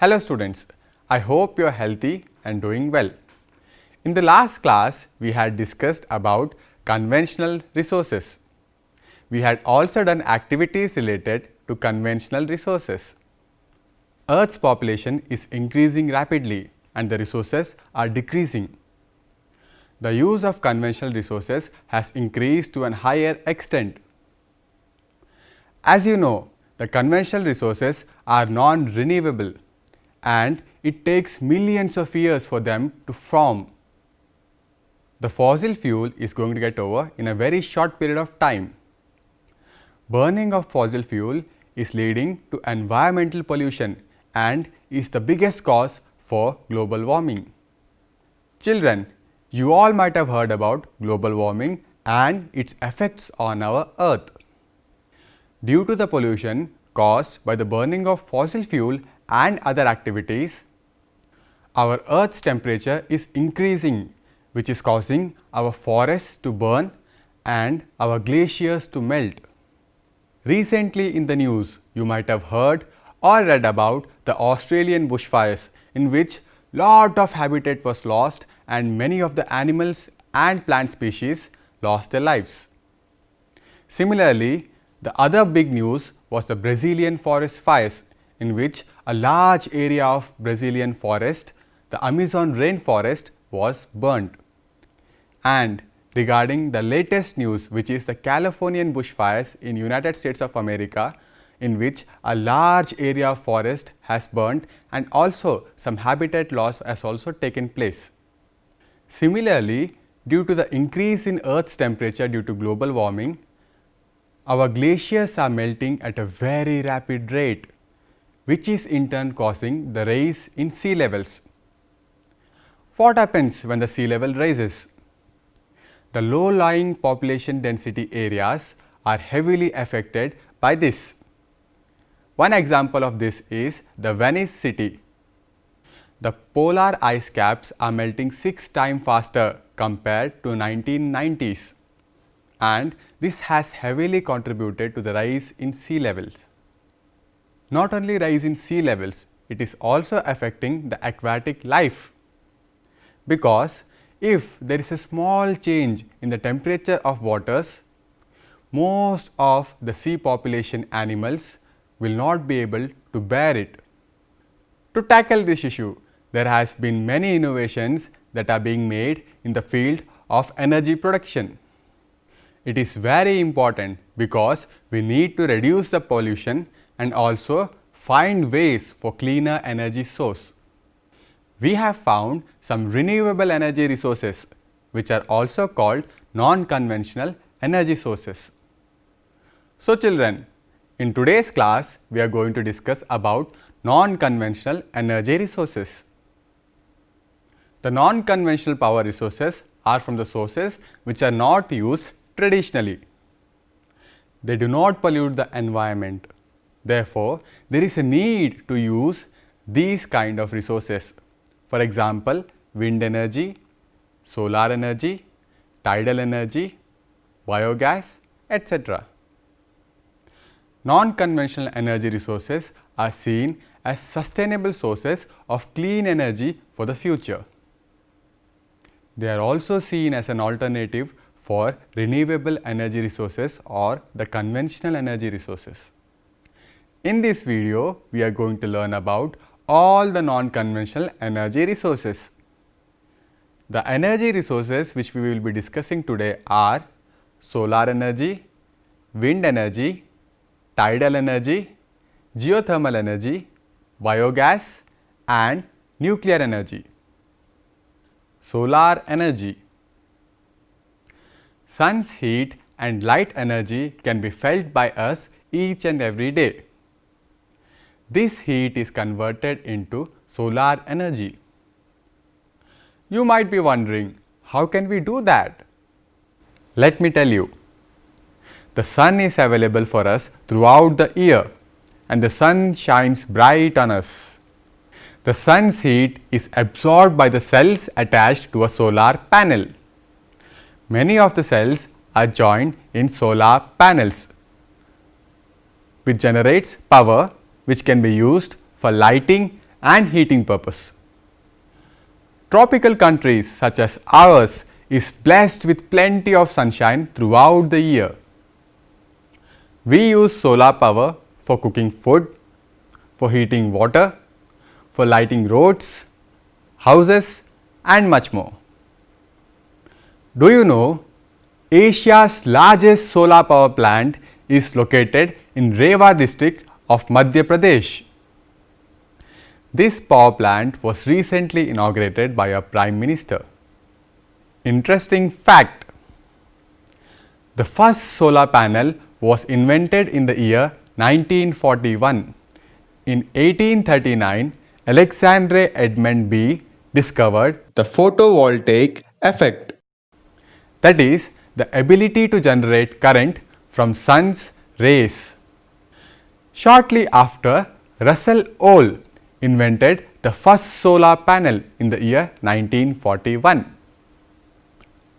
Hello students, I hope you are healthy and doing well. In the last class, we had discussed about conventional resources. We had also done activities related to conventional resources. Earth's population is increasing rapidly and the resources are decreasing. The use of conventional resources has increased to a higher extent. As you know, the conventional resources are non-renewable and it takes millions of years for them to form. The fossil fuel is going to get over in a very short period of time. Burning of fossil fuel is leading to environmental pollution and is the biggest cause for global warming. Children, you all might have heard about global warming and its effects on our earth. Due to the pollution caused by the burning of fossil fuel and other activities, our earth's temperature is increasing, which is causing our forests to burn and our glaciers to melt. Recently in the news, you might have heard or read about the Australian bushfires, in which lot of habitat was lost and many of the animals and plant species lost their lives. Similarly, the other big news was the Brazilian forest fires, in which a large area of Brazilian forest, the Amazon rainforest, was burnt. And regarding the latest news, which is the Californian bushfires in United States of America, in which a large area of forest has burnt and also some habitat loss has also taken place. Similarly, due to the increase in Earth's temperature due to global warming, our glaciers are melting at a very rapid rate, which is in turn causing the rise in sea levels. What happens when the sea level rises? The low-lying population density areas are heavily affected by this. One example of this is the Venice city. The polar ice caps are melting 6 times faster compared to 1990s, and this has heavily contributed to the rise in sea levels. Not only rise in sea levels, it is also affecting the aquatic life, because if there is a small change in the temperature of waters, most of the sea population animals will not be able to bear it. To tackle this issue, there has been many innovations that are being made in the field of energy production. It is very important because we need to reduce the pollution and also find ways for cleaner energy source. We have found some renewable energy resources, which are also called non-conventional energy sources. So children, in today's class, we are going to discuss about non-conventional energy resources. The non-conventional power resources are from the sources which are not used traditionally. They do not pollute the environment. Therefore, there is a need to use these kind of resources. For example, wind energy, solar energy, tidal energy, biogas, etc. Non-conventional energy resources are seen as sustainable sources of clean energy for the future. They are also seen as an alternative for renewable energy resources or the conventional energy resources. In this video, we are going to learn about all the non-conventional energy resources. The energy resources which we will be discussing today are solar energy, wind energy, tidal energy, geothermal energy, biogas and nuclear energy. Solar energy. Sun's heat and light energy can be felt by us each and every day. This heat is converted into solar energy. You might be wondering, how can we do that? Let me tell you. The sun is available for us throughout the year and the sun shines bright on us. The sun's heat is absorbed by the cells attached to a solar panel. Many of the cells are joined in solar panels, which generates power which can be used for lighting and heating purpose. Tropical countries such as ours is blessed with plenty of sunshine throughout the year. We use solar power for cooking food, for heating water, for lighting roads, houses and much more. Do you know Asia's largest solar power plant is located in Rewa district of Madhya Pradesh? This power plant was recently inaugurated by our Prime Minister. Interesting fact: the first solar panel was invented in the year 1941. In 1839, Alexandre Edmond B discovered the photovoltaic effect. That is, the ability to generate current from sun's rays. Shortly after, Russell Ohl invented the first solar panel in the year 1941.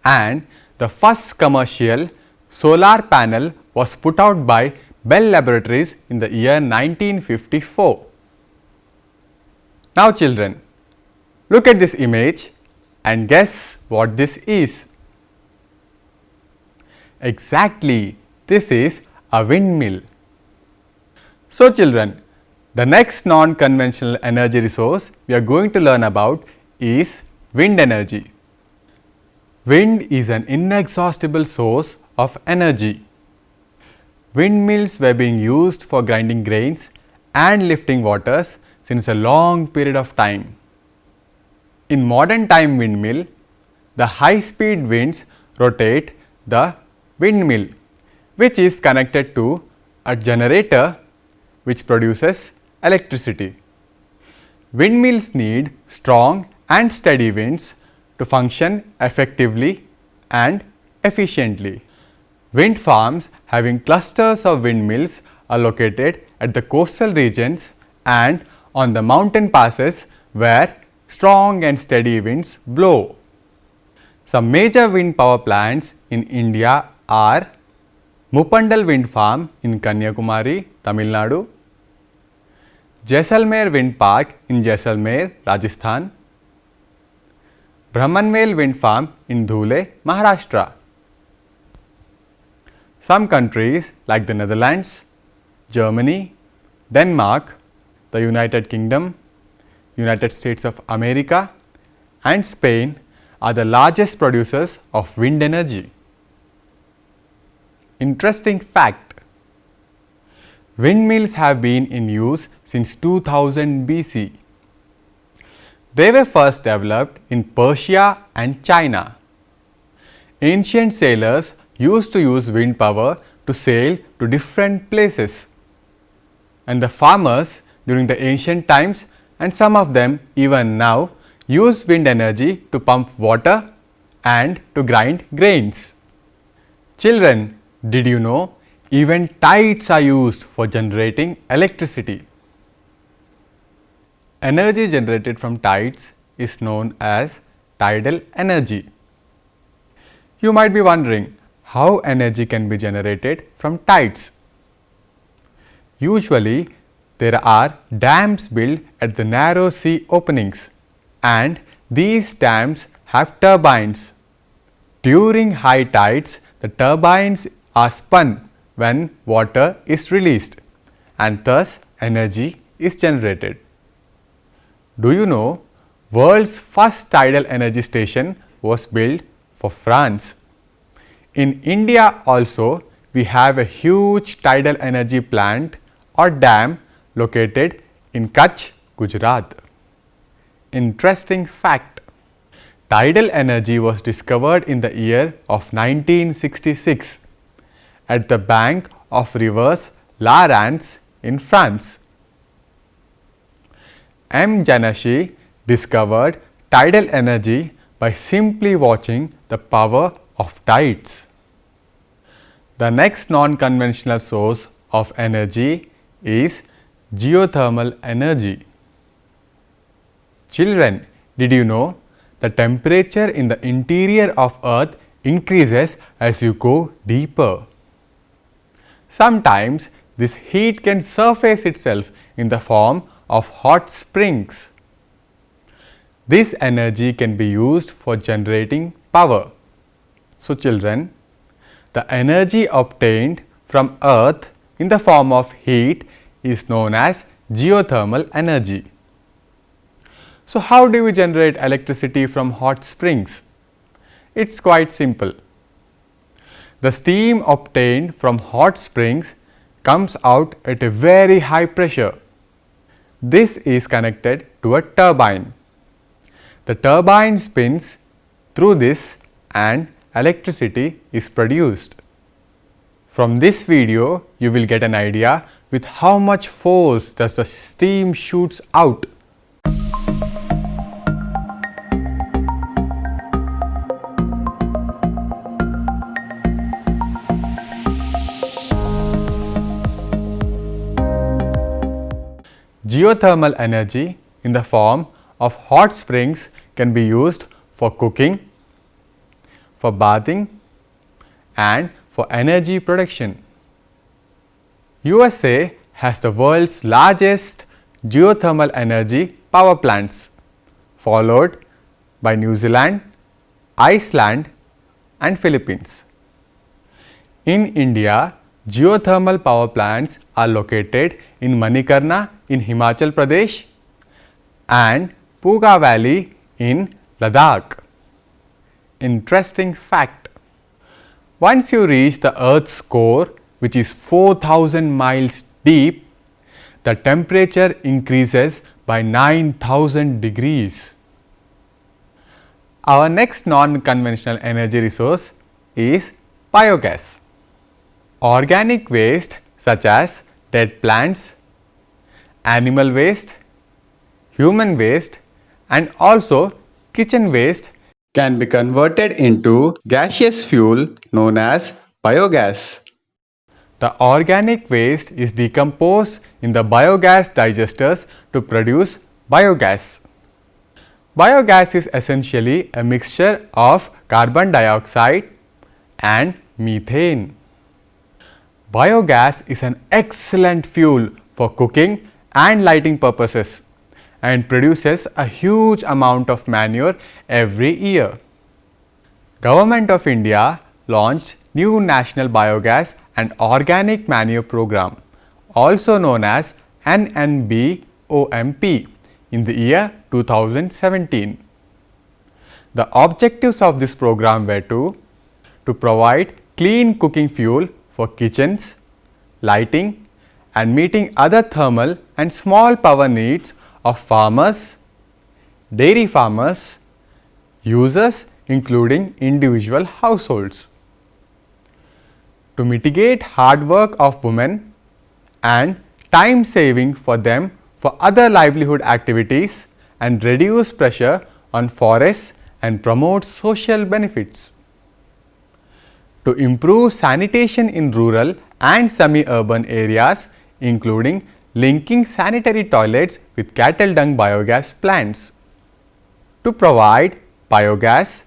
And the first commercial solar panel was put out by Bell Laboratories in the year 1954. Now children, look at this image and guess what this is. Exactly, this is a windmill. So children, the next non-conventional energy resource we are going to learn about is wind energy. Wind is an inexhaustible source of energy. Windmills were being used for grinding grains and lifting waters since a long period of time. In modern time windmill, the high speed winds rotate the windmill, which is connected to a generator which produces electricity. Windmills need strong and steady winds to function effectively and efficiently. Wind farms having clusters of windmills are located at the coastal regions and on the mountain passes where strong and steady winds blow. Some major wind power plants in India are Mupandal Wind Farm in Kanyakumari, Tamil Nadu, Jaisalmer Wind Park in Jaisalmer, Rajasthan, Brahmanvel Wind Farm in Dhule, Maharashtra. Some countries like the Netherlands, Germany, Denmark, the United Kingdom, United States of America and Spain are the largest producers of wind energy. Interesting fact: windmills have been in use since 2000 BC. They were first developed in Persia and China. Ancient sailors used to use wind power to sail to different places. And the farmers during the ancient times, and some of them even now, use wind energy to pump water and to grind grains. Children, did you know even tides are used for generating electricity? Energy generated from tides is known as tidal energy. You might be wondering how energy can be generated from tides. Usually, there are dams built at the narrow sea openings, and these dams have turbines. During high tides, the turbines are spun when water is released, and thus energy is generated. Do you know world's first tidal energy station was built for France? In India also, we have a huge tidal energy plant or dam located in Kutch, Gujarat. Interesting fact: tidal energy was discovered in the year of 1966 at the bank of rivers La Rance in France. M. Janashi discovered tidal energy by simply watching the power of tides. The next non-conventional source of energy is geothermal energy. Children, did you know the temperature in the interior of Earth increases as you go deeper? Sometimes this heat can surface itself in the form of hot springs. This energy can be used for generating power. So children, the energy obtained from earth in the form of heat is known as geothermal energy. So how do we generate electricity from hot springs? It's quite simple. The steam obtained from hot springs comes out at a very high pressure. This is connected to a turbine. The turbine spins through this and electricity is produced. From this video, you will get an idea with how much force does the steam shoots out. Geothermal energy in the form of hot springs can be used for cooking, for bathing and for energy production. USA has the world's largest geothermal energy power plants, followed by New Zealand, Iceland and Philippines. In India, geothermal power plants are located in Manikarna in Himachal Pradesh and Puga Valley in Ladakh. Interesting fact: once you reach the Earth's core, which is 4,000 miles deep, the temperature increases by 9,000 degrees. Our next non-conventional energy resource is biogas. Organic waste such as dead plants, animal waste, human waste and also kitchen waste can be converted into gaseous fuel known as biogas. The organic waste is decomposed in the biogas digesters to produce biogas. Biogas is essentially a mixture of carbon dioxide and methane. Biogas is an excellent fuel for cooking and lighting purposes and produces a huge amount of manure every year. Government of India launched new National Biogas and Organic Manure Program, also known as NNBOMP, in the year 2017. The objectives of this program were to provide clean cooking fuel for kitchens, lighting and meeting other thermal and small power needs of farmers, dairy farmers, users including individual households. To mitigate hard work of women and time saving for them for other livelihood activities and reduce pressure on forests and promote social benefits. To improve sanitation in rural and semi-urban areas, including linking sanitary toilets with cattle dung biogas plants. To provide biogas,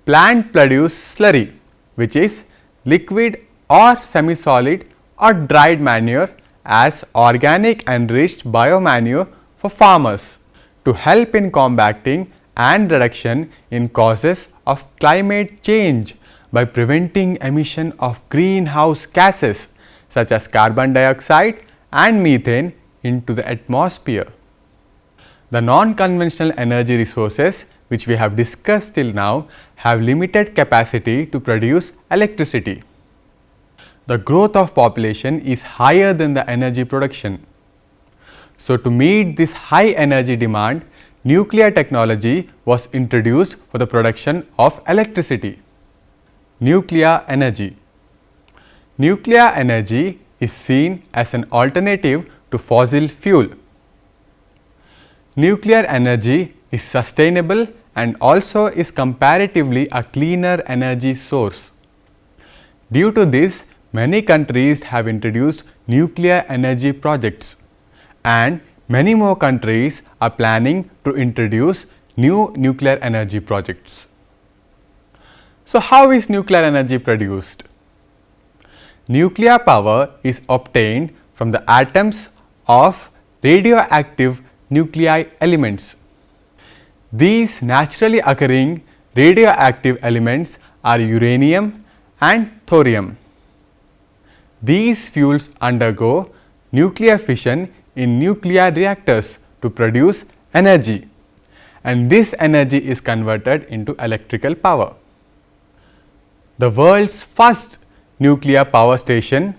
plant produce slurry, which is liquid or semi-solid or dried manure as organic enriched biomanure for farmers to help in combating and reduction in causes of climate change by preventing emission of greenhouse gases such as carbon dioxide and methane into the atmosphere. The non-conventional energy resources which we have discussed till now have limited capacity to produce electricity. The growth of population is higher than the energy production. So, to meet this high energy demand, nuclear technology was introduced for the production of electricity. Nuclear energy. Nuclear energy is seen as an alternative to fossil fuel. Nuclear energy is sustainable and also is comparatively a cleaner energy source. Due to this, many countries have introduced nuclear energy projects and many more countries are planning to introduce new nuclear energy projects. So, how is nuclear energy produced? Nuclear power is obtained from the atoms of radioactive nuclei elements. These naturally occurring radioactive elements are uranium and thorium. These fuels undergo nuclear fission in nuclear reactors to produce energy, and this energy is converted into electrical power. The world's first nuclear power station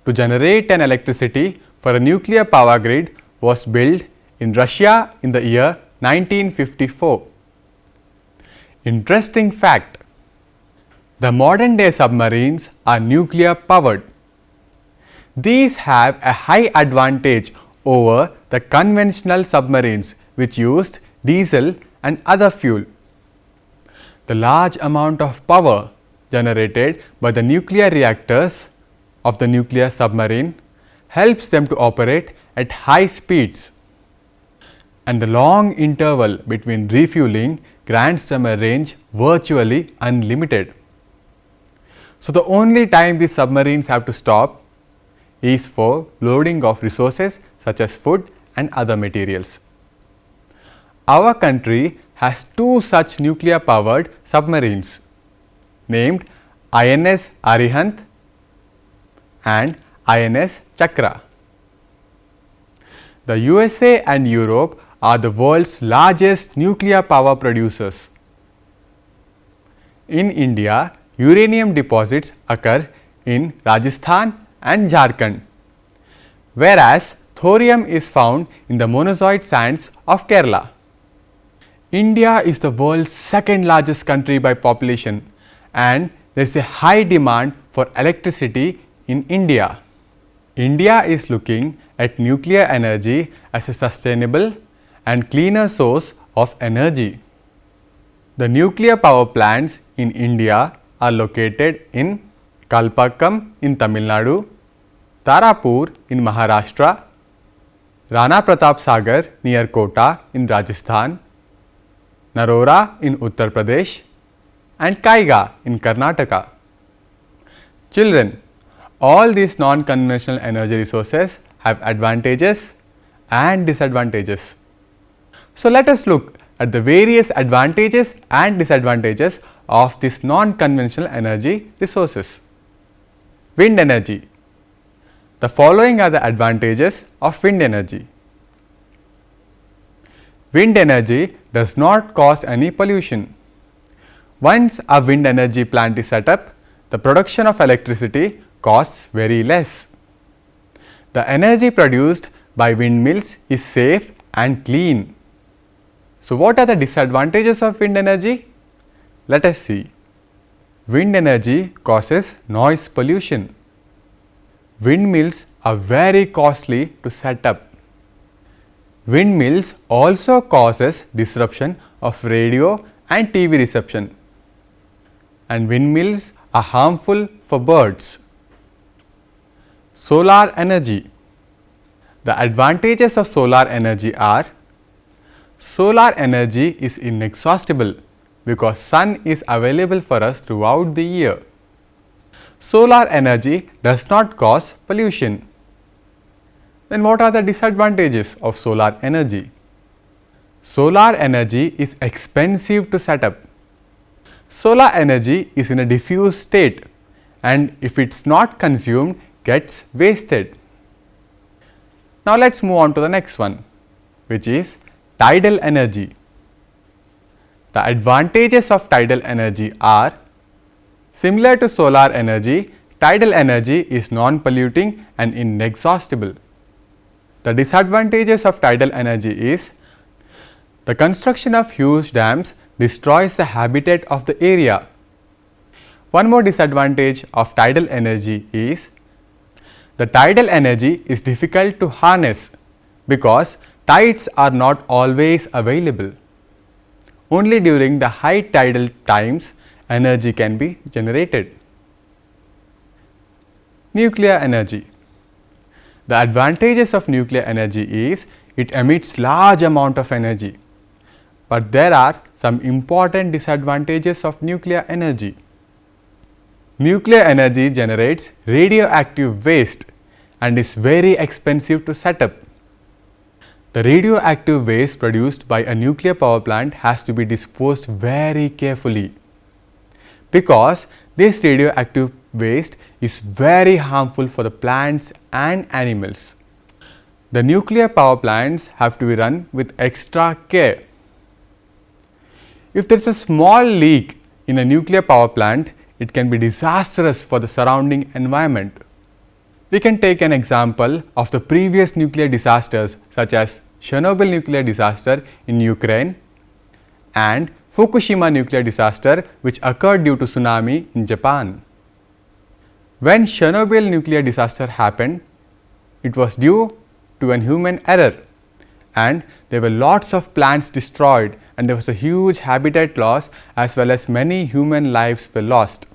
to generate an electricity for a nuclear power grid was built in Russia in the year 1954. Interesting fact: the modern day submarines are nuclear powered. These have a high advantage over the conventional submarines which used diesel and other fuel. The large amount of power generated by the nuclear reactors of the nuclear submarine helps them to operate at high speeds, and the long interval between refueling grants them a range virtually unlimited. So, the only time these submarines have to stop is for loading of resources such as food and other materials. Our country has two such nuclear powered submarines named INS Arihant and INS Chakra. The USA and Europe are the world's largest nuclear power producers. In India, uranium deposits occur in Rajasthan and Jharkhand, whereas thorium is found in the monozoic sands of Kerala. India is the world's second largest country by population, and there is a high demand for electricity in India. India is looking at nuclear energy as a sustainable and cleaner source of energy. The nuclear power plants in India are located in Kalpakkam in Tamil Nadu, Tarapur in Maharashtra, Rana Pratap Sagar near Kota in Rajasthan, Narora in Uttar Pradesh, and Kaiga in Karnataka. Children, all these non-conventional energy resources have advantages and disadvantages. So, let us look at the various advantages and disadvantages of these non-conventional energy resources. Wind energy. The following are the advantages of wind energy. Wind energy does not cause any pollution. Once a wind energy plant is set up, the production of electricity costs very less. The energy produced by windmills is safe and clean. So, what are the disadvantages of wind energy? Let us see. Wind energy causes noise pollution. Windmills are very costly to set up. Windmills also causes disruption of radio and TV reception, and windmills are harmful for birds. Solar energy. The advantages of solar energy are: solar energy is inexhaustible because sun is available for us throughout the year. Solar energy does not cause pollution. Then what are the disadvantages of solar energy? Solar energy is expensive to set up. Solar energy is in a diffuse state, and if it is not consumed, gets wasted. Now, let us move on to the next one, which is tidal energy. The advantages of tidal energy are: similar to solar energy, tidal energy is non-polluting and inexhaustible. The disadvantages of tidal energy is: the construction of huge dams destroys the habitat of the area. One more disadvantage of tidal energy is: the tidal energy is difficult to harness because tides are not always available. Only during the high tidal times energy can be generated. Nuclear energy. The advantages of nuclear energy is it emits large amount of energy, but there are some important disadvantages of nuclear energy. Nuclear energy generates radioactive waste and is very expensive to set up. The radioactive waste produced by a nuclear power plant has to be disposed very carefully, because this radioactive waste is very harmful for the plants and animals. The nuclear power plants have to be run with extra care. If there is a small leak in a nuclear power plant, it can be disastrous for the surrounding environment. We can take an example of the previous nuclear disasters such as Chernobyl nuclear disaster in Ukraine and Fukushima nuclear disaster which occurred due to tsunami in Japan. When Chernobyl nuclear disaster happened, it was due to an human error, and there were lots of plants destroyed, and there was a huge habitat loss as well as many human lives were lost.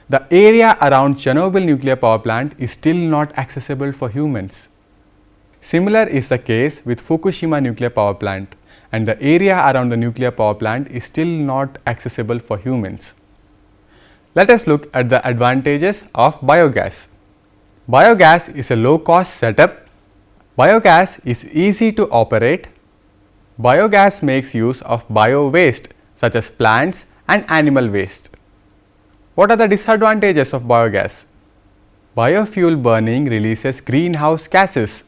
The area around Chernobyl nuclear power plant is still not accessible for humans. Similar is the case with Fukushima nuclear power plant, and the area around the nuclear power plant is still not accessible for humans. Let us look at the advantages of biogas. Biogas is a low-cost setup. Biogas is easy to operate. Biogas makes use of bio-waste such as plants and animal waste. What are the disadvantages of biogas? Biofuel burning releases greenhouse gases,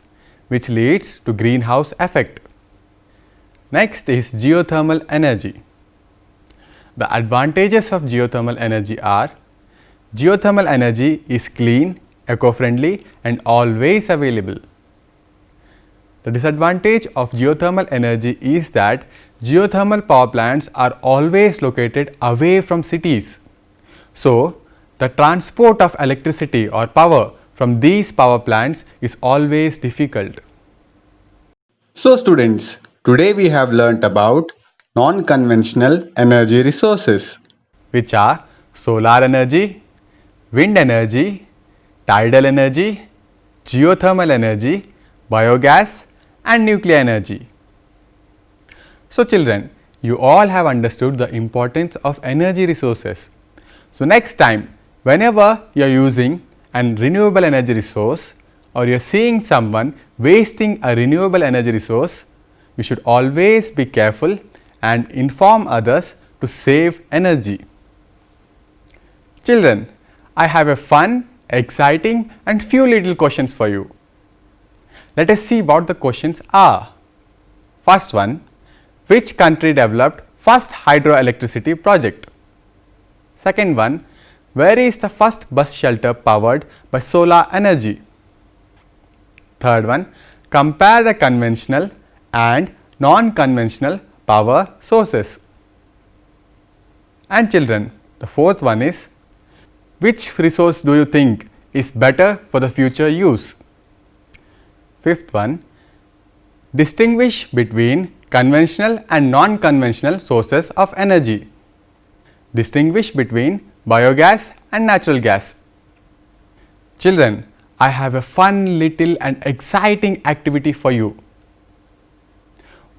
which leads to greenhouse effect. Next is geothermal energy. The advantages of geothermal energy are: geothermal energy is clean, eco-friendly and always available. The disadvantage of geothermal energy is that geothermal power plants are always located away from cities. So, the transport of electricity or power from these power plants is always difficult. So students, today we have learnt about non-conventional energy resources. Which are solar energy, wind energy, tidal energy, geothermal energy, biogas and nuclear energy. So children, you all have understood the importance of energy resources. So next time, whenever you are using an renewable energy resource or you are seeing someone wasting a renewable energy resource, you should always be careful and inform others to save energy. Children, I have a fun, exciting and few little questions for you. Let us see what the questions are. First one, which country developed first hydroelectricity project? Second one, where is the first bus shelter powered by solar energy? Third one, compare the conventional and non-conventional power sources. And children, the fourth one is, which resource do you think is better for the future use? Fifth one, distinguish between conventional and non-conventional sources of energy. Distinguish between biogas and natural gas. Children, I have a fun little and exciting activity for you.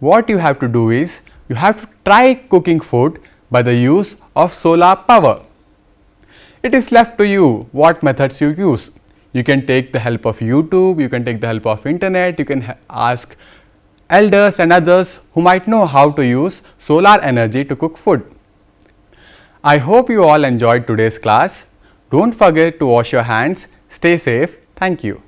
What you have to do is, you have to try cooking food by the use of solar power. It is left to you what methods you use. You can take the help of YouTube, you can take the help of internet, you can ask elders and others who might know how to use solar energy to cook food. I hope you all enjoyed today's class. Don't forget to wash your hands. Stay safe. Thank you.